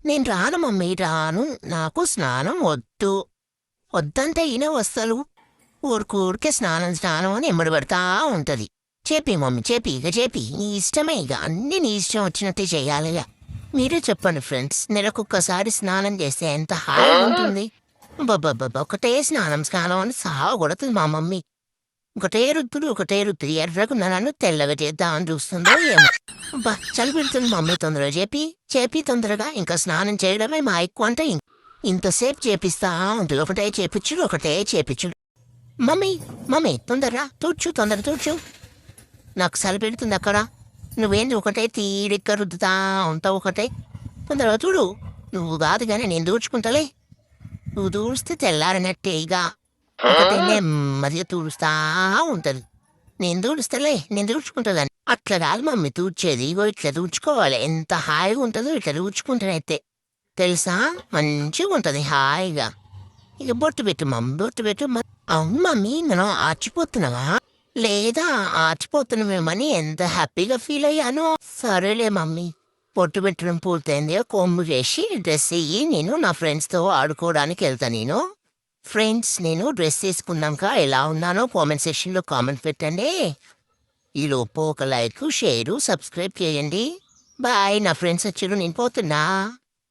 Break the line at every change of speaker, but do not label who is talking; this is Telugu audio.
నేను రాను మమ్మీ రాను. నాకు స్నానం వద్దు. వద్దంటే ఈయన వస్తారు. ఊరికే స్నానం స్నానం అని ఎమ్మడి పడతా ఉంటది. చెప్పి మమ్మీ చెప్పి ఇక చెప్పి నీ ఇష్టమే ఇక అన్నీ నీ ఇష్టం వచ్చినట్టే చెయ్యాలిగా. మీరే చెప్పండి ఫ్రెండ్స్, నెలకొక్కసారి స్నానం చేస్తే ఎంత హాయిగా ఉంటుంది. బాబా ఒకటే స్నానం స్నానం అని సాగొడుతుంది మా మమ్మీ. ఒకటే రుద్దుడు ఎర్రగున్న నన్ను తెల్లగా చేద్దామని చూస్తుందో ఏమో. చలి పెడుతుంది మమ్మీ, తొందరగా చేపి తొందరగా. ఇంకా స్నానం చేయడమే మా ఎక్కువ అంటే ఇంతసేపు చేపిస్తా ఉంటుంది. ఒకటే చేపించుడు. మమ్మీ మమ్మీ తొందరరా తొందర తూడ్చు. నాకు చలి పెడుతుంది అక్కడ. నువ్వేంది ఒకటే తీరిగ్గా రుద్దుతా ఉంటావు. ఒకటే తొందరగా చూడు. నువ్వు కాదు కానీ నేను దూడ్చుకుంటాలే. నువ్వు దూడిస్తే తెల్లారినట్టే ఇక. ఒకటే నెమ్మదిగా తూడుస్తా ఉంటది. నేను దూడ్చుకుంటుందని. అట్లా కాదు మమ్మీ తూడ్చేది. ఇగో ఇట్లా దూడ్చుకోవాలి. ఎంత హాయిగా ఉంటుందో ఇట్లా దూడ్చుకుంటానైతే తెలుసా. మంచిగా ఉంటుంది హాయిగా. ఇక బొట్టు పెట్టు మమ్మీ, బొట్టు పెట్టు. అవును మమ్మీ, మనం ఆచిపోతున్నావా? లేదా ఆచిపోతున్నామేమని ఎంత హ్యాపీగా ఫీల్ అయ్యానో. సరేలే మమ్మీ, పొట్టు పెట్టడం పూర్తయింది. కొమ్ము చేసి డ్రెస్ ఇయ్యి, నేను నా ఫ్రెండ్స్తో ఆడుకోవడానికి వెళ్తా. నేను డ్రెస్ తీసుకున్నాక ఎలా ఉన్నానో కామెంట్ సెక్షన్లో కామెంట్ పెట్టండి. ఈలోపు ఒక లైక్, షేరు, సబ్స్క్రైబ్ చేయండి. బాయ్. నా ఫ్రెండ్స్ వచ్చారు, నేను పోతున్నా.